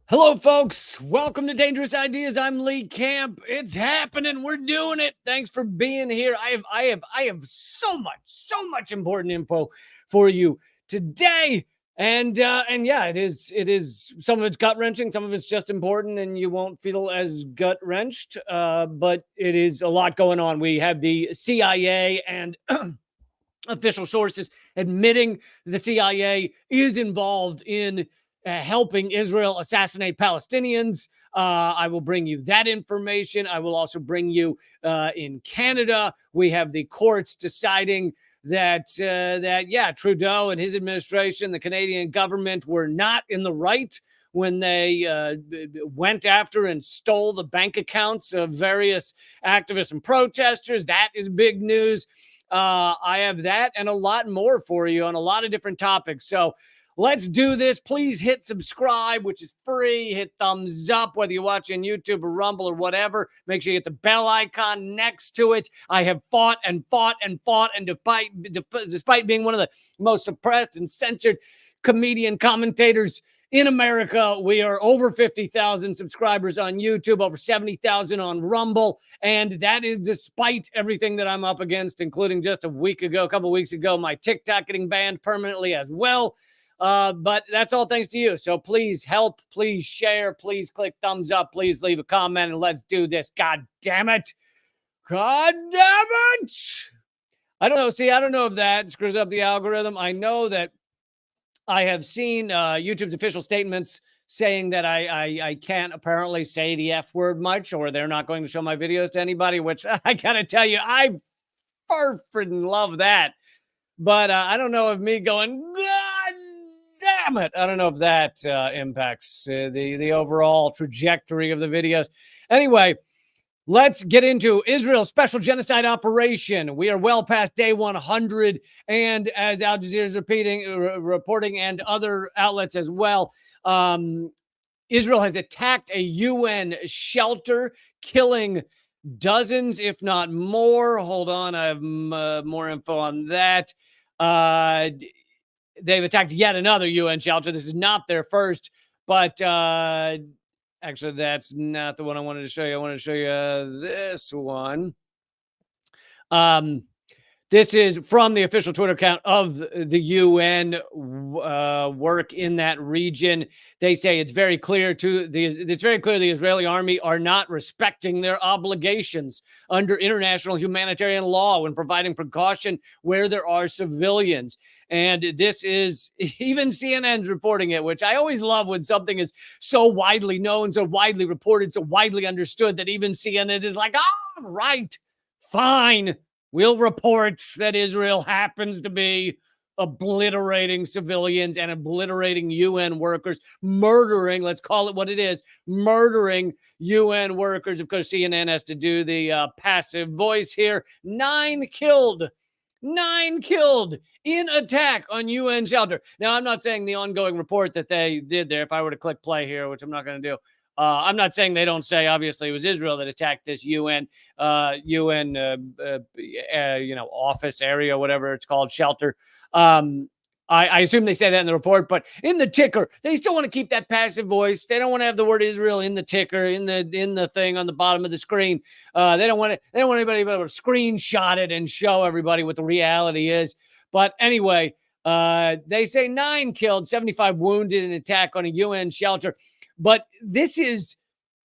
Hello, folks. Welcome to Dangerous Ideas. I'm leecamp. It's happening. We're doing it. Thanks for being here. I have so much important info for you today. And yeah, it is some of it's gut wrenching, some of it's just important, and you won't feel as gut wrenched. But it is a lot going on. We have the CIA and official sources admitting the CIA is involved in helping Israel assassinate Palestinians. I will bring you that information. I will also bring you in Canada. We have the courts deciding that Trudeau and his administration, the Canadian government, were not in the right when they went after and stole the bank accounts of various activists and protesters. That is big news. I have that and a lot more for you on a lot of different topics. So let's do this. Please hit subscribe, which is free. Hit thumbs up, whether you're watching YouTube or Rumble or whatever. Make sure you hit the bell icon next to it. I have fought, and despite being one of the most suppressed and censored comedian commentators in America, we are over 50,000 subscribers on YouTube, over 70,000 on Rumble, and that is despite everything that I'm up against, including just a couple weeks ago, my TikTok getting banned permanently as well. But that's all thanks to you. So please help, please share, please click thumbs up, please leave a comment, and let's do this. God damn it. God damn it. I don't know. See, I don't know if that screws up the algorithm. I know that I have seen YouTube's official statements saying that I can't apparently say the F word much, or they're not going to show my videos to anybody, which I gotta tell you, I freaking love that. But I don't know if me going, God damn it, I don't know if that impacts the overall trajectory of the videos. Anyway, let's get into Israel's special genocide operation. We are well past day 100, and as Al Jazeera is reporting, and other outlets as well, Israel has attacked a UN shelter, killing dozens, if not more. Hold on, I have more info on that. They've attacked yet another UN shelter. This is not their first, but actually, that's not the one I wanted to show you. I wanted to show you this one. This is from the official Twitter account of the UN work in that region. They say it's very clear the Israeli army are not respecting their obligations under international humanitarian law when providing precaution where there are civilians. And this is, even CNN's reporting it, which I always love when something is so widely known, so widely reported, so widely understood that even CNN is like, all right, fine. We'll report that Israel happens to be obliterating civilians and obliterating UN workers, murdering, let's call it what it is, murdering UN workers. Of course, CNN has to do the passive voice here. 9 killed in attack on UN shelter. Now, I'm not saying the ongoing report that they did there, if I were to click play here, which I'm not going to do, I'm not saying they don't say, obviously, it was Israel that attacked this UN office area, whatever it's called, shelter. I assume they say that in the report, but in the ticker, they still want to keep that passive voice. They don't want to have the word Israel in the ticker, in the thing on the bottom of the screen. They don't want anybody to be able to screenshot it and show everybody what the reality is. But anyway, they say 9 killed, 75 wounded in attack on a UN shelter. But this is,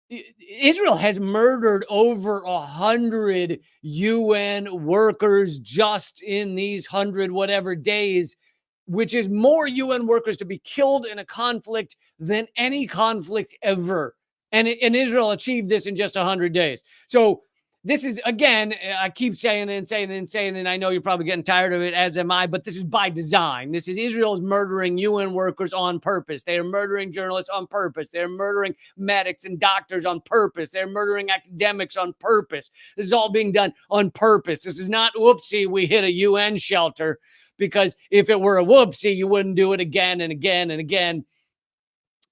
Israel has murdered over 100 UN workers just in these 100 whatever days, which is more UN workers to be killed in a conflict than any conflict ever. And Israel achieved this in just 100 days. So this is, again, I keep saying it, and I know you're probably getting tired of it, as am I, but this is by design. This is Israel's murdering UN workers on purpose. They are murdering journalists on purpose. They're murdering medics and doctors on purpose. They're murdering academics on purpose. This is all being done on purpose. This is not, whoopsie, we hit a UN shelter, because if it were a whoopsie, you wouldn't do it again and again and again.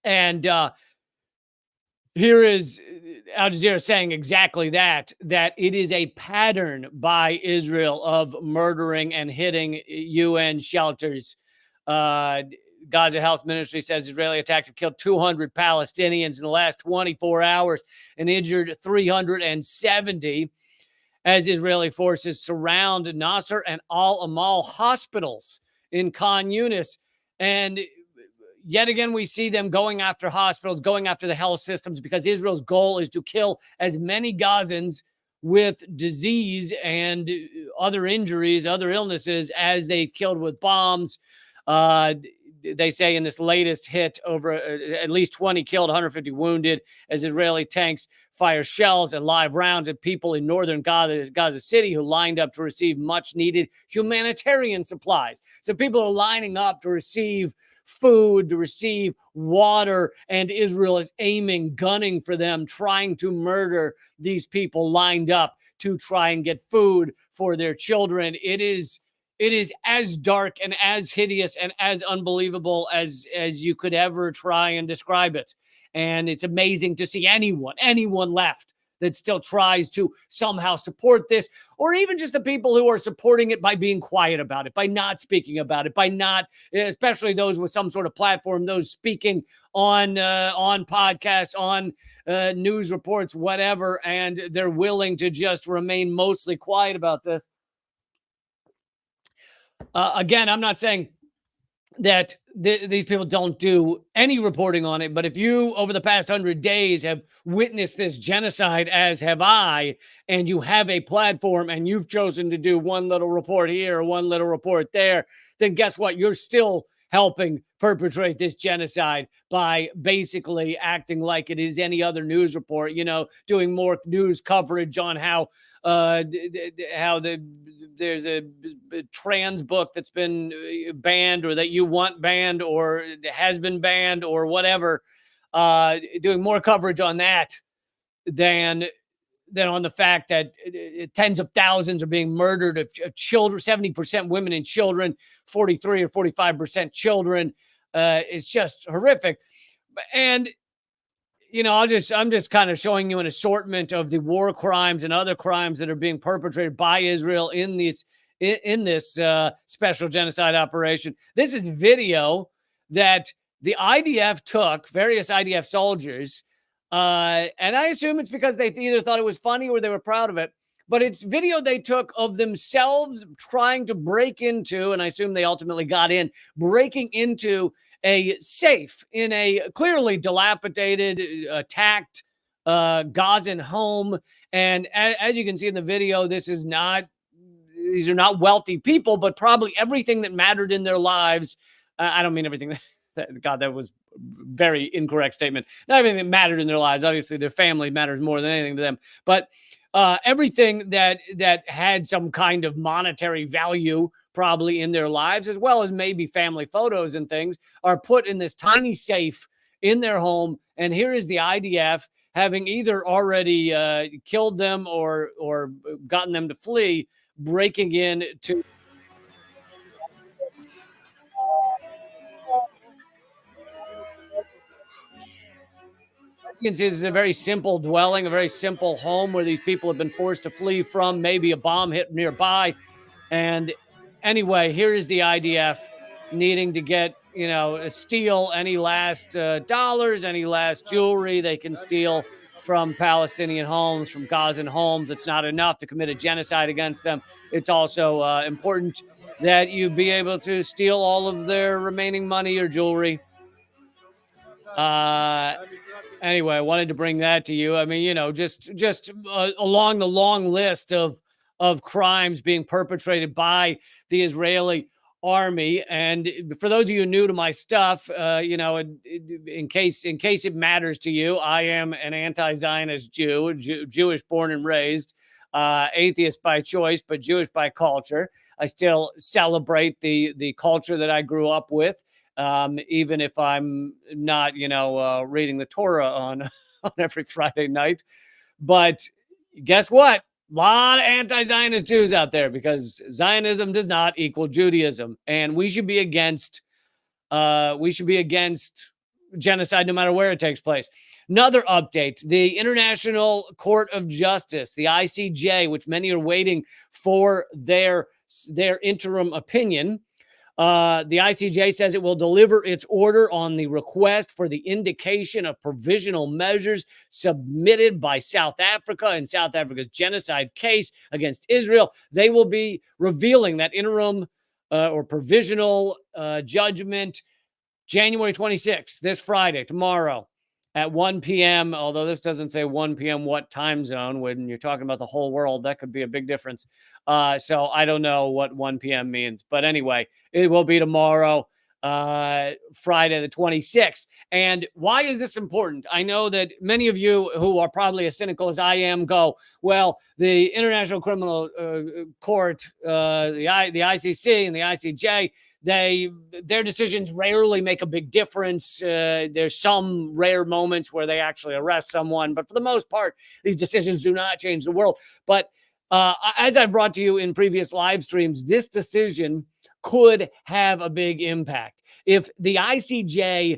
And here is Al Jazeera saying exactly that it is a pattern by Israel of murdering and hitting UN shelters. Gaza Health Ministry says Israeli attacks have killed 200 Palestinians in the last 24 hours and injured 370 as Israeli forces surround Nasser and Al Amal hospitals in Khan Yunis. And yet again, we see them going after hospitals, going after the health systems, because Israel's goal is to kill as many Gazans with disease and other injuries, other illnesses, as they've killed with bombs. They say in this latest hit, over at least 20 killed, 150 wounded, as Israeli tanks fire shells and live rounds at people in northern Gaza City who lined up to receive much needed humanitarian supplies. So people are lining up to receive food, to receive water, and Israel is aiming, gunning for them, trying to murder these people lined up to try and get food for their children. It is as dark and as hideous and as unbelievable as you could ever try and describe it. And it's amazing to see anyone left that still tries to somehow support this, or even just the people who are supporting it by being quiet about it, by not speaking about it, by not, especially those with some sort of platform, those speaking on podcasts, on news reports, whatever, and they're willing to just remain mostly quiet about this. Again, I'm not saying that these people don't do any reporting on it, but if you, over the past 100 days, have witnessed this genocide, as have I, and you have a platform and you've chosen to do one little report here or one little report there, then guess what? You're still helping perpetrate this genocide by basically acting like it is any other news report, doing more news coverage on how there's a trans book that's been banned, or that you want banned, or has been banned, or whatever, doing more coverage on that than on the fact that tens of thousands are being murdered of children, 70% women and children, 43 or 45% children. It's just horrific. And I'm just kind of showing you an assortment of the war crimes and other crimes that are being perpetrated by Israel in this special genocide operation. This is video that the IDF took, various IDF soldiers, and I assume it's because they either thought it was funny or they were proud of it. But it's video they took of themselves trying to break into, and I assume they ultimately got in, breaking into a safe in a clearly dilapidated, attacked Gazan home. And as you can see in the video, these are not wealthy people, but probably everything that mattered in their lives. I don't mean everything that was a very incorrect statement. Not everything that mattered in their lives. Obviously, their family matters more than anything to them. But everything that had some kind of monetary value probably in their lives, as well as maybe family photos and things, are put in this tiny safe in their home. And here is the IDF, having either already killed them or gotten them to flee, breaking in to this is a very simple dwelling, a very simple home where these people have been forced to flee from. Maybe a bomb hit nearby. And anyway, here is the IDF needing to get, steal any last dollars, any last jewelry they can steal from Palestinian homes, from Gazan homes. It's not enough to commit a genocide against them. It's also important that you be able to steal all of their remaining money or jewelry. Anyway, I wanted to bring that to you. I mean, just along the long list of crimes being perpetrated by the Israeli army. And for those of you new to my stuff, in case it matters to you, I am an anti-Zionist Jew, Jewish born and raised, atheist by choice, but Jewish by culture. I still celebrate the culture that I grew up with. Even if I'm not, reading the Torah on every Friday night. But guess what? A lot of anti-Zionist Jews out there, because Zionism does not equal Judaism. And we should be against genocide no matter where it takes place. Another update, the International Court of Justice, the ICJ, which many are waiting for their interim opinion, The ICJ says it will deliver its order on the request for the indication of provisional measures submitted by South Africa in South Africa's genocide case against Israel. They will be revealing that interim or provisional judgment January 26th, this Friday, tomorrow at 1 p.m. Although this doesn't say 1 p.m. what time zone. When you're talking about the whole world, that could be a big difference. So I don't know what 1 p.m. means. But anyway, it will be tomorrow, Friday the 26th. And why is this important? I know that many of you who are probably as cynical as I am go, well, the International Criminal Court, the ICC and the ICJ, their decisions rarely make a big difference. There's some rare moments where they actually arrest someone, but for the most part, these decisions do not change the world. But as I've brought to you in previous live streams, this decision could have a big impact. If the ICJ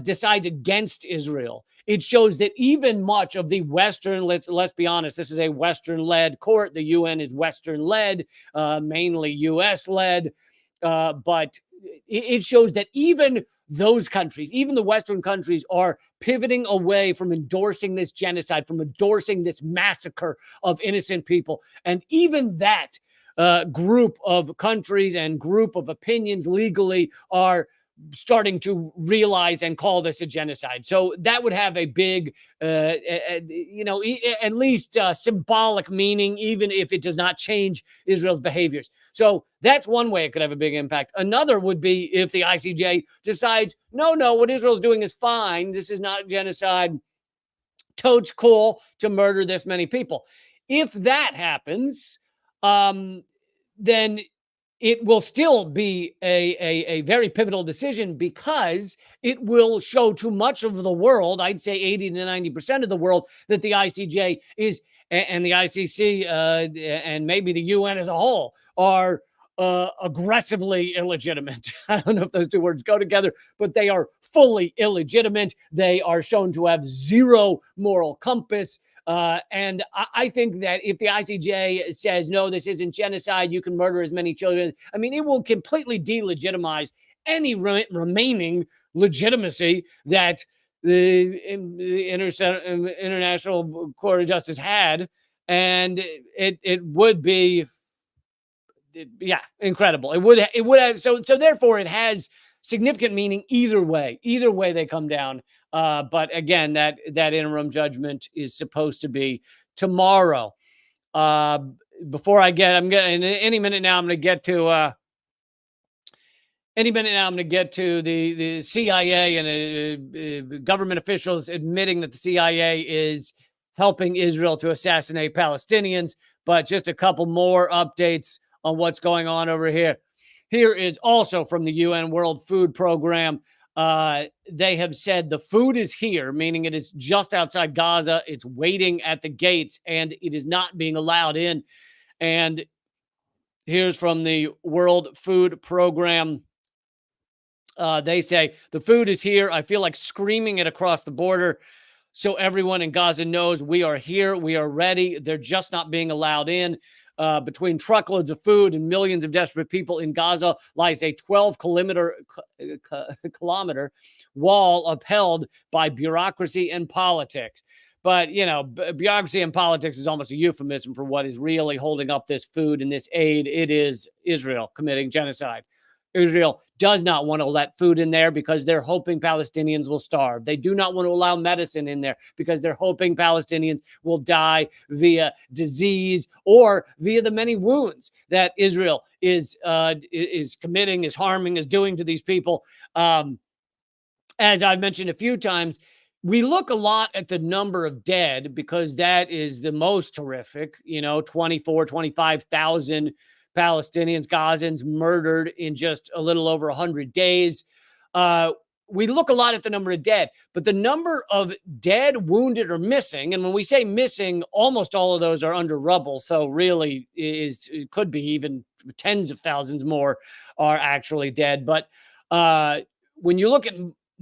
decides against Israel, it shows that even much of the Western, let's be honest, this is a Western-led court. The UN is Western-led, mainly US-led. But it shows that even those countries, even the Western countries, are pivoting away from endorsing this genocide, from endorsing this massacre of innocent people. And even that group of countries and group of opinions legally are starting to realize and call this a genocide. So that would have a big, at least symbolic meaning, even if it does not change Israel's behaviors. So that's one way it could have a big impact. Another would be if the ICJ decides, no, what Israel's doing is fine. This is not genocide. Totes cool to murder this many people. If that happens, then it will still be a very pivotal decision, because it will show to much of the world, I'd say 80 to 90% of the world, that the ICJ is, and the ICC and maybe the UN as a whole are aggressively illegitimate. I don't know if those two words go together, but they are fully illegitimate. They are shown to have zero moral compass. And I think that if the ICJ says, no, this isn't genocide, you can murder as many children, I mean, it will completely delegitimize any remaining legitimacy that the International Court of Justice had. And it would be, incredible. It would have, so therefore it has significant meaning either way they come down. But again, that interim judgment is supposed to be tomorrow. Before I'm getting any minute now, I'm going to get to the CIA and government officials admitting that the CIA is helping Israel to assassinate Palestinians. But just a couple more updates on what's going on over here. Here is also from the UN World Food Program. They have said the food is here, meaning it is just outside Gaza. It's waiting at the gates, and it is not being allowed in. And here's from the World Food Program. They say, the food is here. I feel like screaming it across the border so everyone in Gaza knows we are here. We are ready. They're just not being allowed in. Between truckloads of food and millions of desperate people in Gaza lies a 12-kilometer wall upheld by bureaucracy and politics. But, bureaucracy and politics is almost a euphemism for what is really holding up this food and this aid. It is Israel committing genocide. Israel does not want to let food in there because they're hoping Palestinians will starve. They do not want to allow medicine in there because they're hoping Palestinians will die via disease or via the many wounds that Israel is committing, is harming, is doing to these people. As I've mentioned a few times, we look a lot at the number of dead because that is the most horrific, 25,000 Palestinians, Gazans murdered in just a little over 100 days. We look a lot at the number of dead, but the number of dead, wounded, or missing, and when we say missing, almost all of those are under rubble. So really it could be even tens of thousands more are actually dead. But when you look at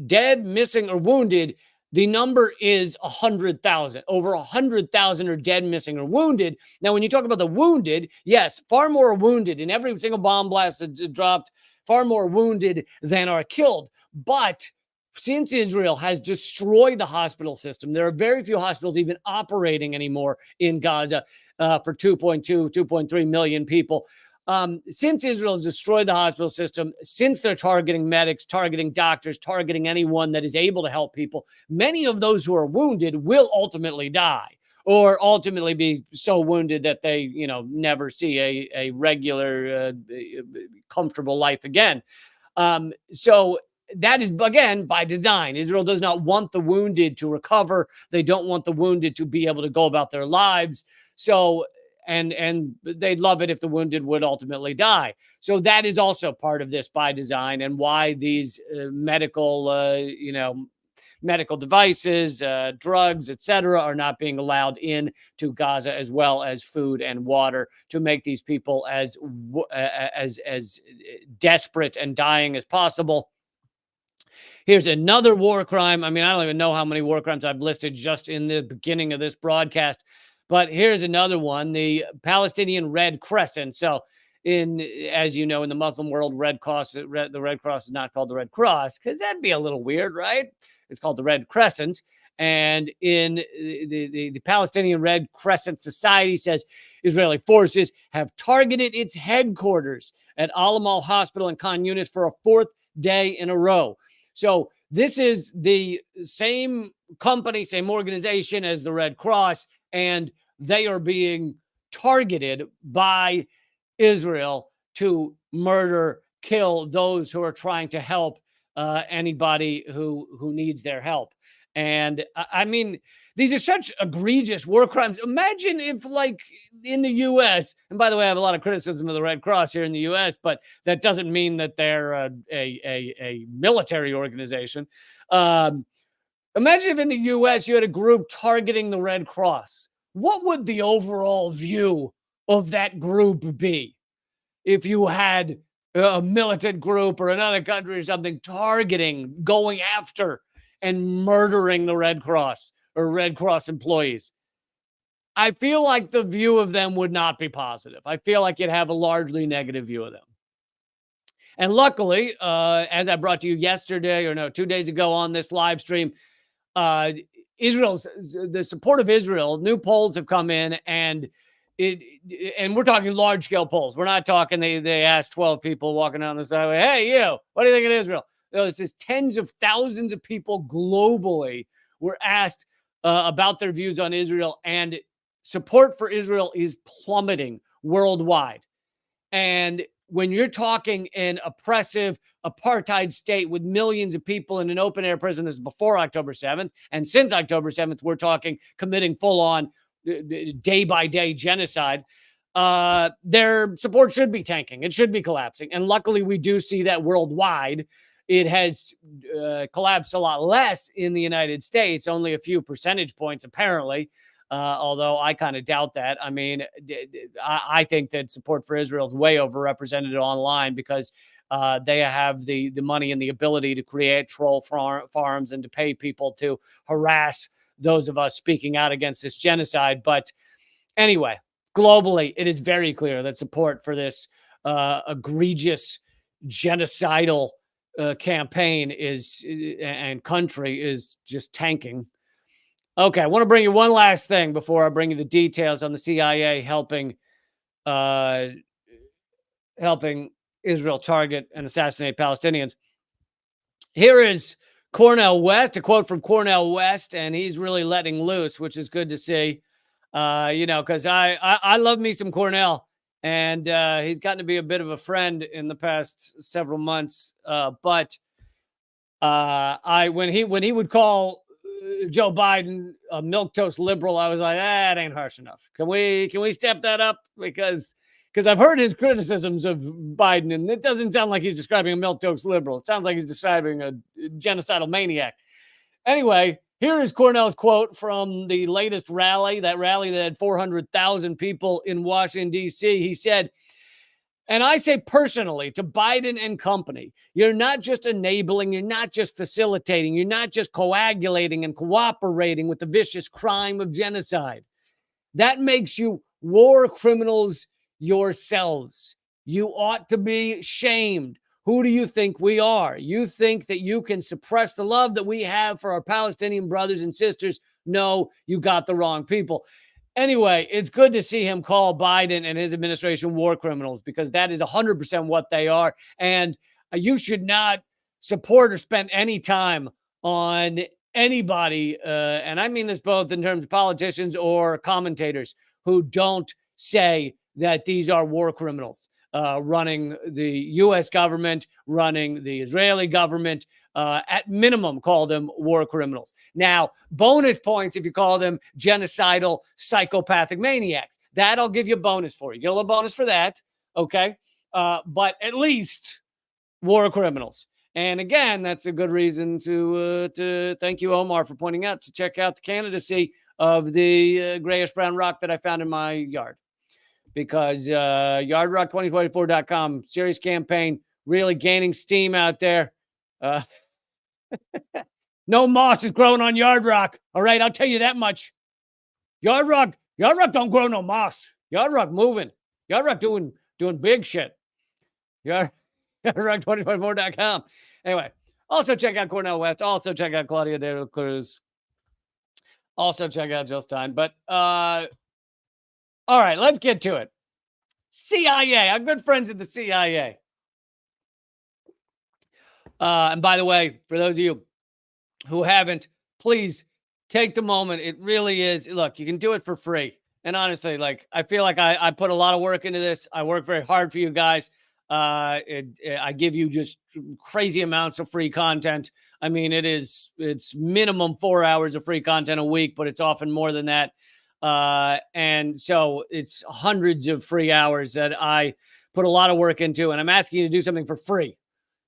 dead, missing, or wounded, the number is 100,000. Over 100,000 are dead, missing, or wounded. Now, when you talk about the wounded, yes, far more are wounded. In every single bomb blast that dropped, far more wounded than are killed. But since Israel has destroyed the hospital system, there are very few hospitals even operating anymore in Gaza for 2.2, 2.3 million people. Since Israel has destroyed the hospital system, since they're targeting medics, targeting doctors, targeting anyone that is able to help people, many of those who are wounded will ultimately die, or ultimately be so wounded that they, never see a regular, comfortable life again. So that is, again, by design. Israel does not want the wounded to recover. They don't want the wounded to be able to go about their lives. So, and they'd love it if the wounded would ultimately die. So that is also part of this by design, and why these medical devices, drugs, etc., are not being allowed in to Gaza, as well as food and water, to make these people as desperate and dying as possible. Here's another war crime. I mean, I don't even know how many war crimes I've listed just in the beginning of this broadcast, but here's another one: the Palestinian Red Crescent. So, as you know, in the Muslim world, the Red Cross is not called the Red Cross, because that'd be a little weird, right? It's called the Red Crescent. And in the Palestinian Red Crescent Society says Israeli forces have targeted its headquarters at Al-Amal Hospital in Khan Yunis for a fourth day in a row. So this is the same company, same organization as the Red Cross, and they are being targeted by Israel to murder, kill those who are trying to help anybody who needs their help. And I mean, these are such egregious war crimes. Imagine if, like, in the U.S., and by the way, I have a lot of criticism of the Red Cross here in the U.S., but that doesn't mean that they're a military organization. Imagine if in the U.S. you had a group targeting the Red Cross. What would the overall view of that group be if you had a militant group or another country or something targeting, going after, and murdering the Red Cross or Red Cross employees? I feel like the view of them would not be positive. I feel like you'd have a largely negative view of them. And luckily, as I brought to you yesterday, 2 days ago on this live stream, the support of Israel, new polls have come in, and we're talking large scale polls. We're not talking, they asked 12 people walking down the sideway, hey, you, what do you think of Israel? This is tens of thousands of people globally were asked about their views on Israel, and support for Israel is plummeting worldwide. And when you're talking an oppressive apartheid state with millions of people in an open air prison, this is before October 7th, and since October 7th, we're talking committing full on day by day genocide, their support should be tanking. It should be collapsing. And luckily, we do see that worldwide. It has collapsed a lot less in the United States, only a few percentage points, apparently, although I kind of doubt that. I mean, I think that support for Israel is way overrepresented online, because they have the money and the ability to create troll farms and to pay people to harass those of us speaking out against this genocide. But anyway, globally, it is very clear that support for this egregious genocidal campaign and country is just tanking. Okay, I want to bring you one last thing before I bring you the details on the CIA helping Israel target and assassinate Palestinians. Here is Cornell West, a quote from Cornell West, and he's really letting loose, which is good to see. Because I love me some Cornell. And he's gotten to be a bit of a friend in the past several months. But when he would call Joe Biden a milquetoast liberal, I was like, that ain't harsh enough. Can we step that up? Because I've heard his criticisms of Biden, and it doesn't sound like he's describing a milquetoast liberal. It sounds like he's describing a genocidal maniac. Anyway, here is Cornell's quote from the latest rally, that had 400,000 people in Washington, D.C. He said, and I say personally to Biden and company, you're not just enabling, you're not just facilitating, you're not just coagulating and cooperating with the vicious crime of genocide. That makes you war criminals yourselves. You ought to be shamed. Who do you think we are? You think that you can suppress the love that we have for our Palestinian brothers and sisters? No, you got the wrong people. Anyway, it's good to see him call Biden and his administration war criminals, because that is 100% what they are. And you should not support or spend any time on anybody, and I mean this both in terms of politicians or commentators, who don't say that these are war criminals, running the U.S. government, running the Israeli government. At minimum, call them war criminals. Now, bonus points if you call them genocidal, psychopathic maniacs. That I'll give you a bonus for. You get a little bonus for that, okay? But at least war criminals. And again, that's a good reason to thank you, Omar, for pointing out to check out the candidacy of the grayish brown rock that I found in my yard. Because yardrock2024.com, serious campaign, really gaining steam out there. No moss is growing on Yard Rock. All right, I'll tell you that much. Yard Rock don't grow no moss. Yard Rock moving. Yard Rock doing big shit. Yardrock2024.com. Anyway, also check out Cornell West. Also check out Claudia de la Cruz. Also check out Jill Stein. But all right, let's get to it. CIA. I'm good friends at the CIA. And by the way, for those of you who haven't, please take the moment. It really is. Look, you can do it for free. And honestly, like, I feel like I put a lot of work into this. I work very hard for you guys. I give you just crazy amounts of free content. I mean, it's minimum 4 hours of free content a week, but it's often more than that. And so it's hundreds of free hours that I put a lot of work into, and I'm asking you to do something for free.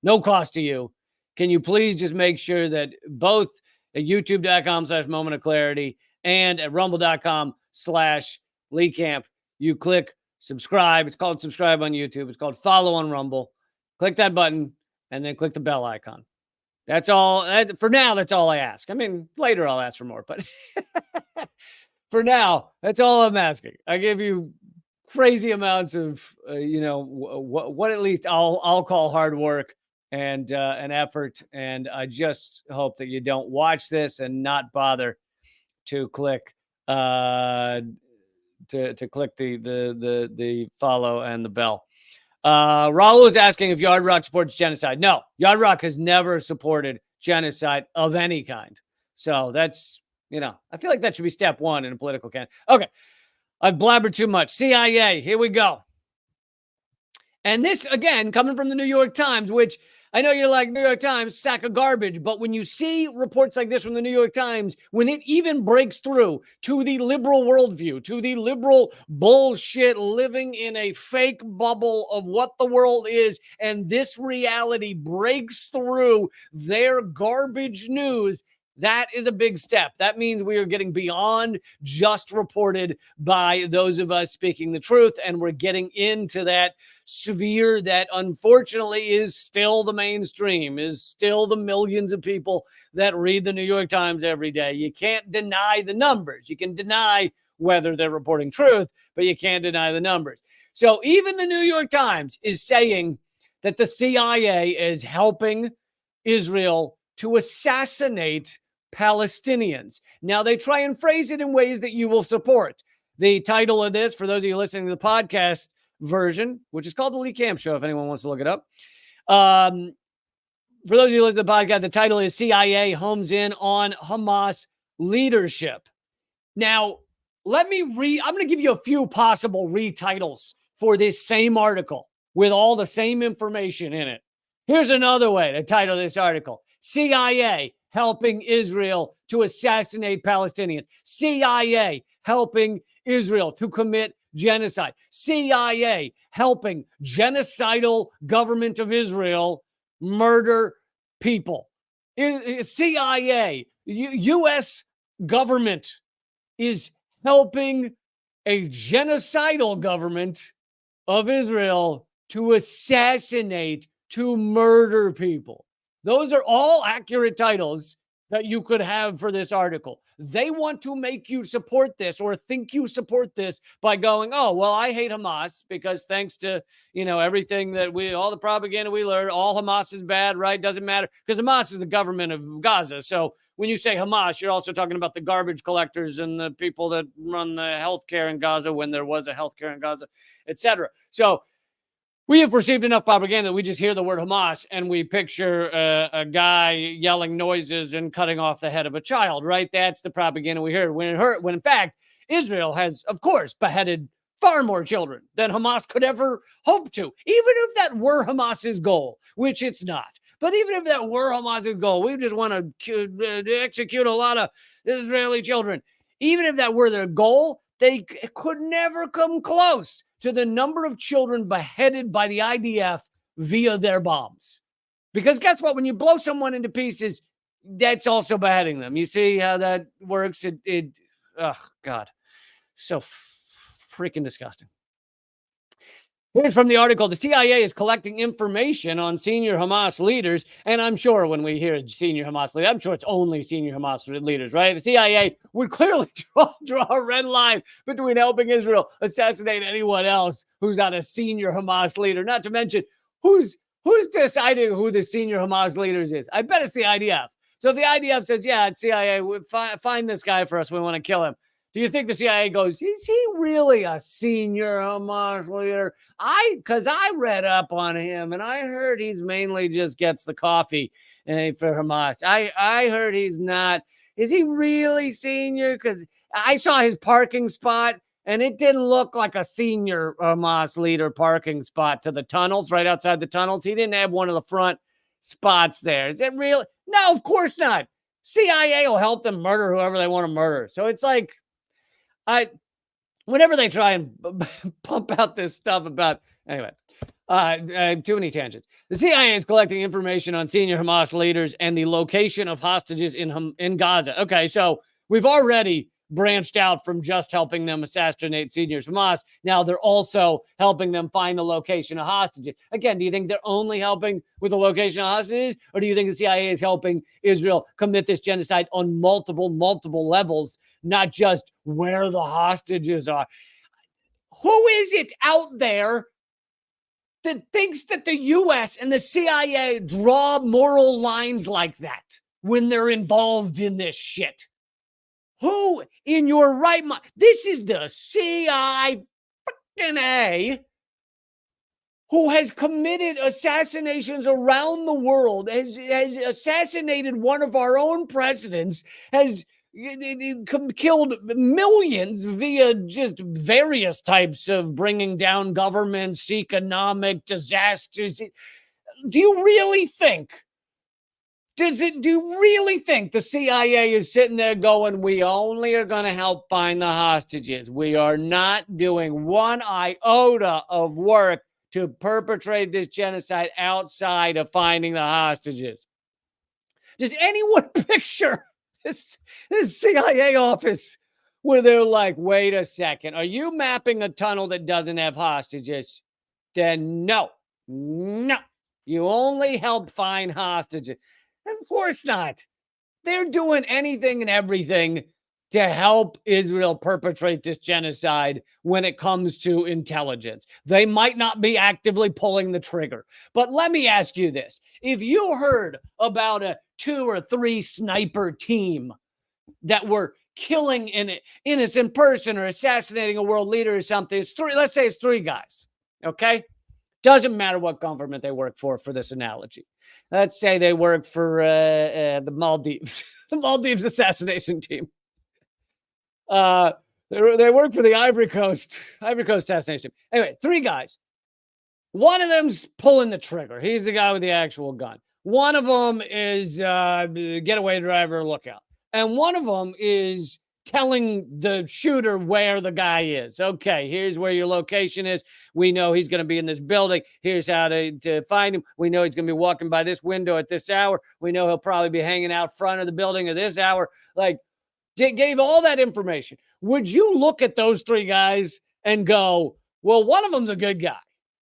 No cost to you. Can you please just make sure that both at youtube.com/moment of clarity and at rumble.com/leecamp, you click subscribe. It's called subscribe on YouTube. It's called follow on Rumble. Click that button and then click the bell icon. That's all. For now, that's all I ask. I mean, later I'll ask for more, but for now, that's all I'm asking. I give you crazy amounts of, what at least I'll call hard work and an effort. And I just hope that you don't watch this and not bother to click to click the follow and the bell. Raul is asking if Yard Rock supports genocide. No, Yard Rock has never supported genocide of any kind. So that's, I feel like that should be step one in a political campaign. Okay, I've blabbered too much. CIA, here we go. And this, again, coming from the New York Times, which I know you're like, New York Times, sack of garbage. But when you see reports like this from the New York Times, when it even breaks through to the liberal worldview, to the liberal bullshit living in a fake bubble of what the world is, and this reality breaks through their garbage news, that is a big step. That means we are getting beyond just reported by those of us speaking the truth, and we're getting into that sphere that unfortunately is still the mainstream, is still the millions of people that read the New York Times every day. You can't deny the numbers. You can deny whether they're reporting truth, but you can't deny the numbers. So even the New York Times is saying that the CIA is helping Israel to assassinate Palestinians. Now, they try and phrase it in ways that you will support. The title of this, for those of you listening to the podcast version, which is called The Lee Camp Show, if anyone wants to look it up. For those of you listening to the podcast, the title is CIA Homes In on Hamas Leadership. Now, I'm going to give you a few possible retitles for this same article with all the same information in it. Here's another way to title this article: CIA helping Israel to assassinate Palestinians. CIA helping Israel to commit genocide. CIA helping genocidal government of Israel murder people. CIA, U.S. government is helping a genocidal government of Israel to assassinate, to murder people. Those are all accurate titles that you could have for this article. They want to make you support this or think you support this by going, oh, well, I hate Hamas because thanks to, everything that all the propaganda we learned, all Hamas is bad, right? Doesn't matter because Hamas is the government of Gaza. So when you say Hamas, you're also talking about the garbage collectors and the people that run the healthcare in Gaza when there was a healthcare in Gaza, etc. So we have received enough propaganda that we just hear the word Hamas and we picture a guy yelling noises and cutting off the head of a child, right? That's the propaganda we heard. When in fact, Israel has, of course, beheaded far more children than Hamas could ever hope to, even if that were Hamas's goal, which it's not. But even if that were Hamas's goal, we just want to execute a lot of Israeli children. Even if that were their goal, they could never come close to the number of children beheaded by the IDF via their bombs. Because guess what? When you blow someone into pieces, that's also beheading them. You see how that works? Oh, God. So freaking disgusting. Here's from the article. The CIA is collecting information on senior Hamas leaders. And I'm sure when we hear senior Hamas leader, I'm sure it's only senior Hamas leaders, right? The CIA would clearly draw a red line between helping Israel assassinate anyone else who's not a senior Hamas leader. Not to mention, who's deciding who the senior Hamas leaders is? I bet it's the IDF. So if the IDF says, yeah, it's CIA, find this guy for us, we want to kill him. Do you think the CIA goes, is he really a senior Hamas leader? Because I read up on him and I heard he's mainly just gets the coffee for Hamas. I heard he's not. Is he really senior? Because I saw his parking spot and it didn't look like a senior Hamas leader parking spot to the tunnels, right outside the tunnels. He didn't have one of the front spots there. Is it real? No, of course not. CIA will help them murder whoever they want to murder. So it's like, whenever they try and pump out this stuff about, anyway, too many tangents. The CIA is collecting information on senior Hamas leaders and the location of hostages in Gaza. Okay, so we've already branched out from just helping them assassinate seniors Hamas. Now they're also helping them find the location of hostages. Again, do you think they're only helping with the location of hostages? Or do you think the CIA is helping Israel commit this genocide on multiple levels, not just where the hostages are? Who is it out there that thinks that the U.S. and the CIA draw moral lines like that when they're involved in this shit? Who in your right mind? This is the CIA who has committed assassinations around the world, has assassinated one of our own presidents, has killed millions via just various types of bringing down governments, economic disasters. Do you really think? Do you really think the CIA is sitting there going, we only are going to help find the hostages? We are not doing one iota of work to perpetrate this genocide outside of finding the hostages. Does anyone picture this CIA office where they're like, wait a second, are you mapping a tunnel that doesn't have hostages? Then no. You only help find hostages. Of course not. They're doing anything and everything to help Israel perpetrate this genocide when it comes to intelligence. They might not be actively pulling the trigger. But let me ask you this. If you heard about a 2 or 3 sniper team that were killing an innocent person or assassinating a world leader or something, it's 3, let's say it's 3 guys, okay? Doesn't matter what government they work for this analogy. Let's say they work for the Maldives, the Maldives assassination team. They work for the Ivory Coast assassination team. Anyway, 3 guys. One of them's pulling the trigger. He's the guy with the actual gun. One of them is getaway driver lookout. And one of them is telling the shooter where the guy is. Okay, here's where your location is. We know he's going to be in this building. Here's how to find him. We know he's going to be walking by this window at this hour. We know he'll probably be hanging out front of the building at this hour. Like, gave all that information. Would you look at those 3 guys and go, well, one of them's a good guy,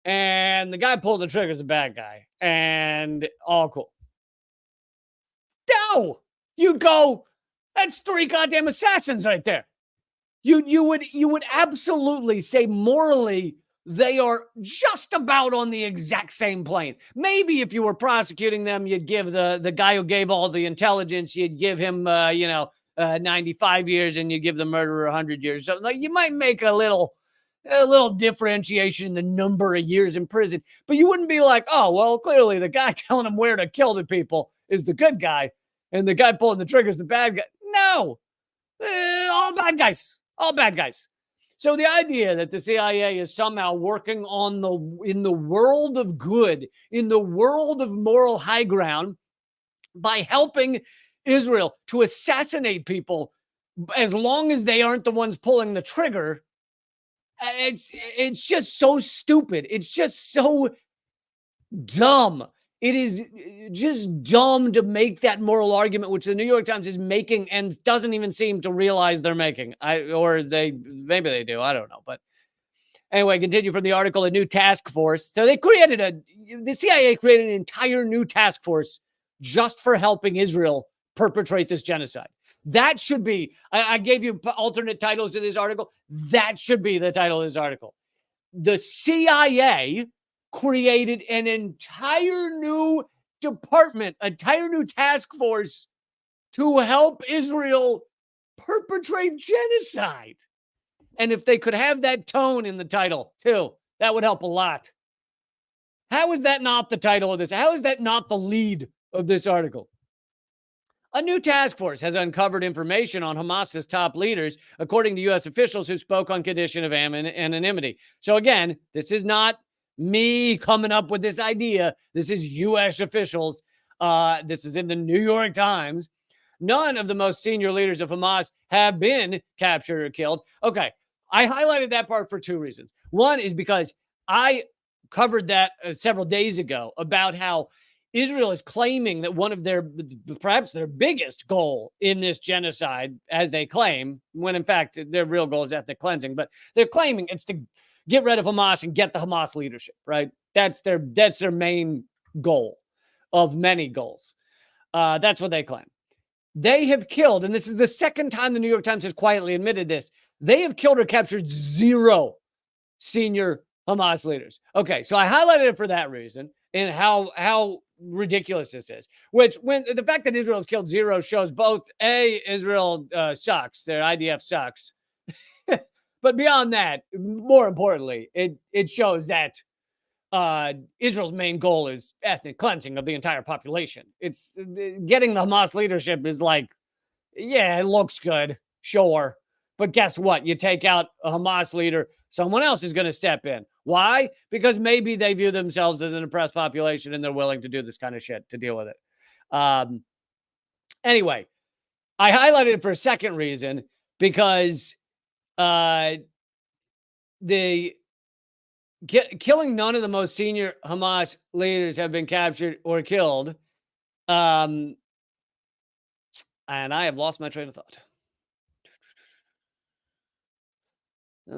and the guy pulling the trigger is a bad guy, and all cool? No. You'd go, that's 3 goddamn assassins right there. You would absolutely say morally they are just about on the exact same plane. Maybe if you were prosecuting them, you'd give the guy who gave all the intelligence, you'd give him 95 years, and you give the murderer 100 years. So like you might make a little differentiation in the number of years in prison, but you wouldn't be like, oh, well, clearly the guy telling him where to kill the people is the good guy, and the guy pulling the trigger is the bad guy. No, all bad guys. All bad guys. So the idea that the CIA is somehow working in the world of good, in the world of moral high ground, by helping Israel to assassinate people, as long as they aren't the ones pulling the trigger, it's just so stupid. It's just so dumb. It is just dumb to make that moral argument, which the New York Times is making and doesn't even seem to realize they're making. Maybe they do. I don't know. But anyway, continue from the article, a new task force. So the CIA created an entire new task force just for helping Israel perpetrate this genocide. That should be, I gave you alternate titles to this article. That should be the title of this article. The CIA created an entire new department, entire new task force to help Israel perpetrate genocide. And if they could have that tone in the title too, that would help a lot. How is that not the title of this? How is that not the lead of this article? A new task force has uncovered information on Hamas's top leaders, according to U.S. officials who spoke on condition of anonymity. So again, this is not me coming up with this idea. This is U.S. officials. This is in the New York Times. None of the most senior leaders of Hamas have been captured or killed. Okay, I highlighted that part for 2 reasons. One is because I covered that several days ago about how Israel is claiming that one of perhaps their biggest goal in this genocide, as they claim, when in fact their real goal is ethnic cleansing, but they're claiming it's to get rid of Hamas and get the Hamas leadership, right? That's their main goal of many goals. That's what they claim. They have killed, and this is the second time the New York Times has quietly admitted this, they have killed or captured 0 senior Hamas leaders. Okay, so I highlighted it for that reason and how ridiculous this is. Which, when the fact that Israel has killed 0 shows both, Israel sucks, their IDF sucks. But beyond that, more importantly, it shows that Israel's main goal is ethnic cleansing of the entire population. It's getting the Hamas leadership is like, yeah, it looks good, sure. But guess what? You take out a Hamas leader, someone else is going to step in. Why? Because maybe they view themselves as an oppressed population and they're willing to do this kind of shit to deal with it. Anyway, I highlighted it for a second reason because killing none of the most senior Hamas leaders have been captured or killed. And I have lost my train of thought. I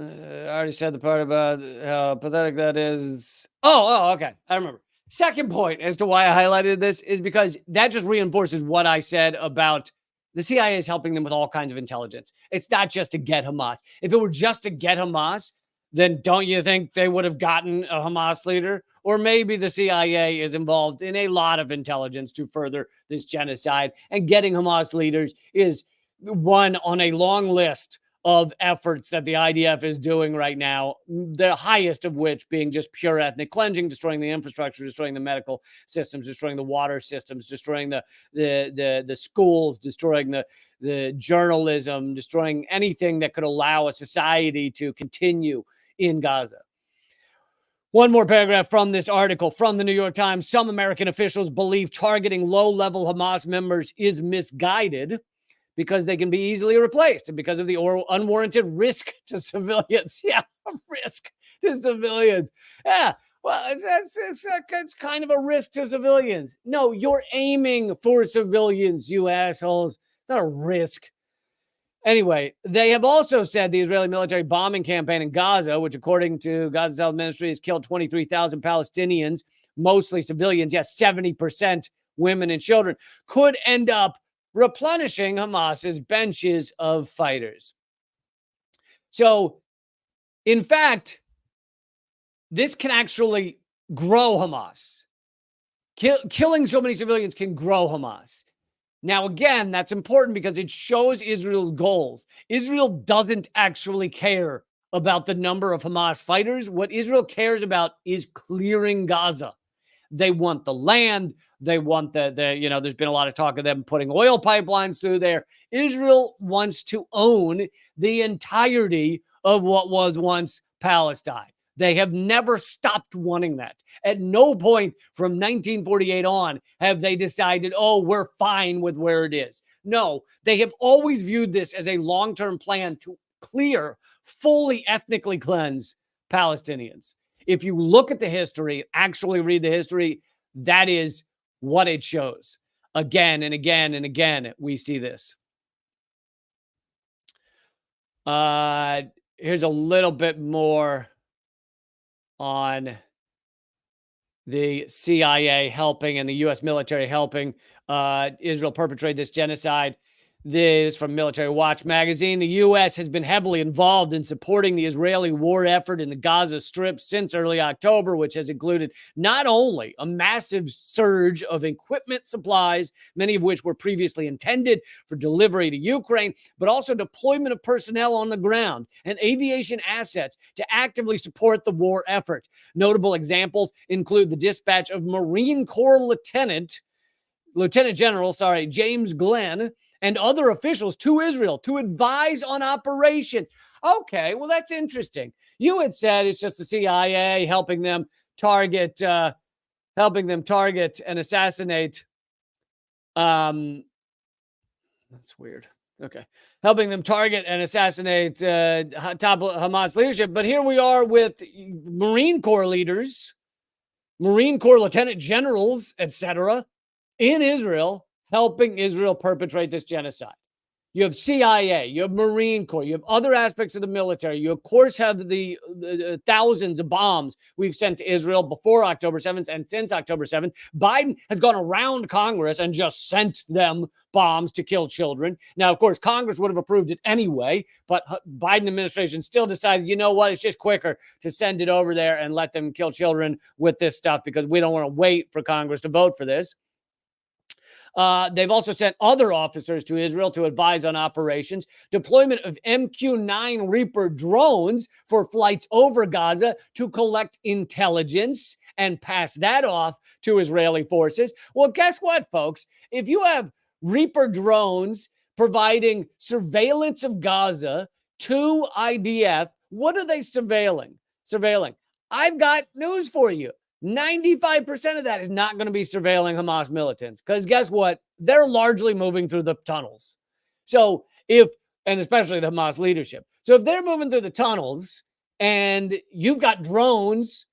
already said the part about how pathetic that is. Oh, okay. I remember. Second point as to why I highlighted this is because that just reinforces what I said about the CIA is helping them with all kinds of intelligence. It's not just to get Hamas. If it were just to get Hamas, then don't you think they would have gotten a Hamas leader? Or maybe the CIA is involved in a lot of intelligence to further this genocide, and getting Hamas leaders is one on a long list of efforts that the IDF is doing right now, the highest of which being just pure ethnic cleansing, destroying the infrastructure, destroying the medical systems, destroying the water systems, destroying the schools, destroying the journalism, destroying anything that could allow a society to continue in Gaza. One more paragraph from this article from the New York Times. Some American officials believe targeting low-level Hamas members is misguided because they can be easily replaced and because of the unwarranted risk to civilians. Yeah, risk to civilians. Yeah, well, it's kind of a risk to civilians. No, you're aiming for civilians, you assholes. It's not a risk. Anyway, they have also said the Israeli military bombing campaign in Gaza, which according to Gaza's health ministry has killed 23,000 Palestinians, mostly civilians, yes, 70% women and children, could end up replenishing Hamas's benches of fighters. So, in fact, this can actually grow Hamas. Killing so many civilians can grow Hamas. Now, again, that's important because it shows Israel's goals. Israel doesn't actually care about the number of Hamas fighters. What Israel cares about is clearing Gaza. They want the land. They want there's been a lot of talk of them putting oil pipelines through there. Israel wants to own the entirety of what was once Palestine. They have never stopped wanting that. At no point from 1948 on have they decided, oh, we're fine with where it is. No, they have always viewed this as a long-term plan to clear, fully ethnically cleanse Palestinians. If you look at the history, actually read the history, that is what it shows. Again and again and again, we see this. Here's a little bit more on the CIA helping and the U.S. military helping Israel perpetrate this genocide. This from Military Watch magazine. The U.S. has been heavily involved in supporting the Israeli war effort in the Gaza Strip since early October, which has included not only a massive surge of equipment supplies, many of which were previously intended for delivery to Ukraine, but also deployment of personnel on the ground and aviation assets to actively support the war effort. Notable examples include the dispatch of Marine Corps Lieutenant General James Glenn and other officials to Israel to advise on operations. Okay, well, that's interesting. You had said it's just the CIA helping them target and assassinate. That's weird. Okay. Helping them target and assassinate top Hamas leadership. But here we are with Marine Corps leaders, Marine Corps lieutenant generals, etc., in Israel, helping Israel perpetrate this genocide. You have CIA, you have Marine Corps, you have other aspects of the military. You, of course, have the thousands of bombs we've sent to Israel before October 7th and since October 7th. Biden has gone around Congress and just sent them bombs to kill children. Now, of course, Congress would have approved it anyway, but Biden administration still decided, you know what, it's just quicker to send it over there and let them kill children with this stuff because we don't want to wait for Congress to vote for this. They've also sent other officers to Israel to advise on operations, deployment of MQ-9 Reaper drones for flights over Gaza to collect intelligence and pass that off to Israeli forces. Well, guess what, folks? If you have Reaper drones providing surveillance of Gaza to IDF, what are they surveilling? I've got news for you. 95% of that is not going to be surveilling Hamas militants because guess what? They're largely moving through the tunnels. So and especially the Hamas leadership. So if they're moving through the tunnels and you've got drones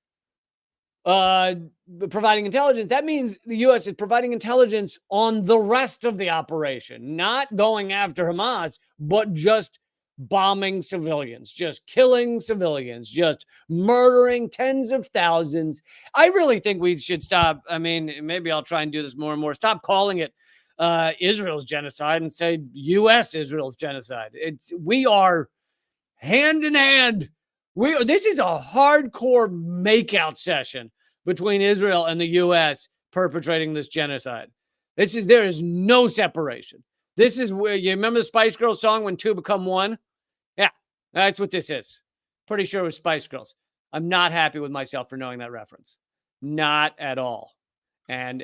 providing intelligence, that means the U.S. is providing intelligence on the rest of the operation, not going after Hamas, but just bombing civilians, just killing civilians, just murdering tens of thousands. I really think we should stop. I mean, maybe I'll try and do this more and more. Stop calling it Israel's genocide and say U.S. Israel's genocide. We are hand in hand. This is a hardcore makeout session between Israel and the U.S. perpetrating this genocide. There is no separation. This is where you remember the Spice Girls song When Two Become One? Yeah, that's what this is. Pretty sure it was Spice Girls. I'm not happy with myself for knowing that reference. Not at all. And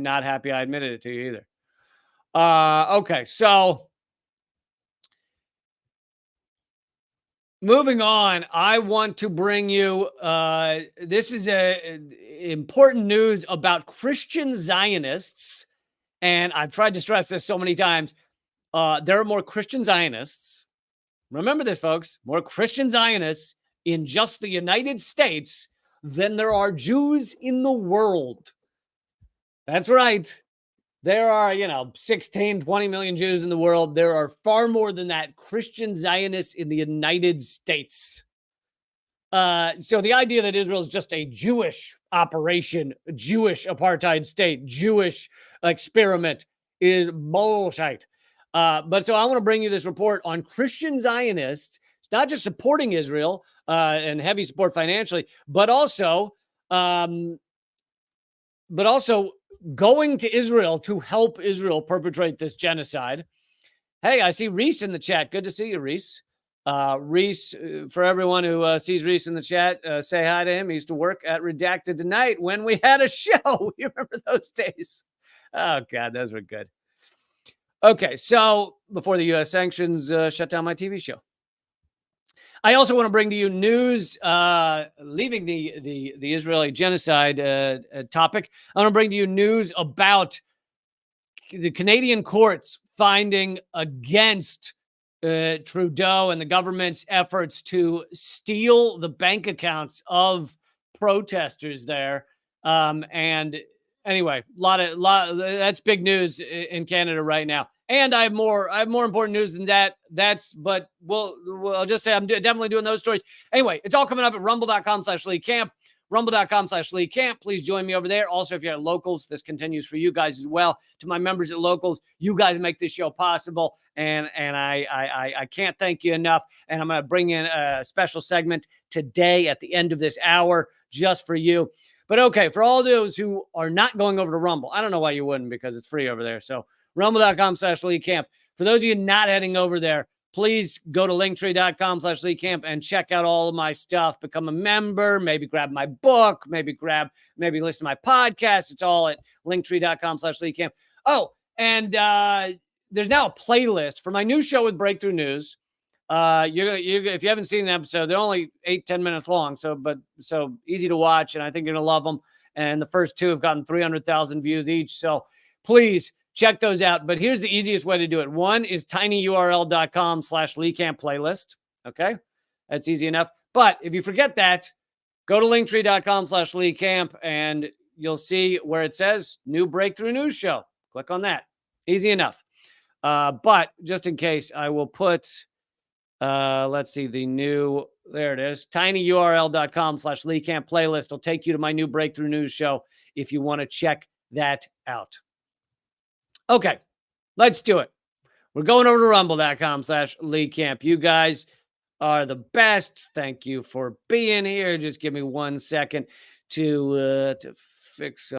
not happy I admitted it to you either. Okay, so moving on, I want to bring you this is important news about Christian Zionists. And I've tried to stress this so many times. There are more Christian Zionists. Remember this, folks. More Christian Zionists in just the United States than there are Jews in the world. That's right. There are, 16, 20 million Jews in the world. There are far more than that Christian Zionists in the United States. So the idea that Israel is just a Jewish operation, Jewish apartheid state, Jewish experiment is bullshit. But so I want to bring you this report on Christian Zionists. It's not just supporting Israel and heavy support financially, but also going to Israel to help Israel perpetrate this genocide. Hey, I see Reese in the chat. Good to see you, Reese. Reese, for everyone who sees Reese in the chat, say hi to him. He used to work at Redacted Tonight when we had a show. You remember those days? Oh, God, those were good. Okay, so before the U.S. sanctions shut down my TV show, I also want to bring to you news, leaving the Israeli genocide topic. I want to bring to you news about the Canadian courts finding against Trudeau and the government's efforts to steal the bank accounts of protesters there. And anyway, that's big news in Canada right now. And I have more important news than that. But I'll just say I'm definitely doing those stories. Anyway, it's all coming up at rumble.com/leecamp. Rumble.com/leecamp. Please join me over there. Also, if you're at Locals, this continues for you guys as well. To my members at Locals, you guys make this show possible, and I can't thank you enough. And I'm going to bring in a special segment today at the end of this hour just for you. But okay, for all those who are not going over to Rumble, I don't know why you wouldn't, because it's free over there. So rumble.com/leecamp. For those of you not heading over there, please go to linktree.com/leecamp and check out all of my stuff. Become a member, maybe grab my book, maybe listen to my podcast. It's all at linktree.com/leecamp. Oh, and there's now a playlist for my new show with Breakthrough News. If you haven't seen an episode, they're only 8-10 minutes long, so easy to watch, and I think you're gonna love them. And the first two have gotten 300,000 views each, so please check those out. But here's the easiest way to do it. One is tinyurl.com/leecamp playlist. Okay, that's easy enough. But if you forget that, go to linktree.com/leecamp and you'll see where it says new Breakthrough News show. Click on that. Easy enough. But just in case, I will put let's see, there it is, tinyurl.com/leecamp playlist will take you to my new Breakthrough News show if you want to check that out. Okay, let's do it. We're going over to rumble.com/leecamp. You guys are the best. Thank you for being here. Just give me 1 second to fix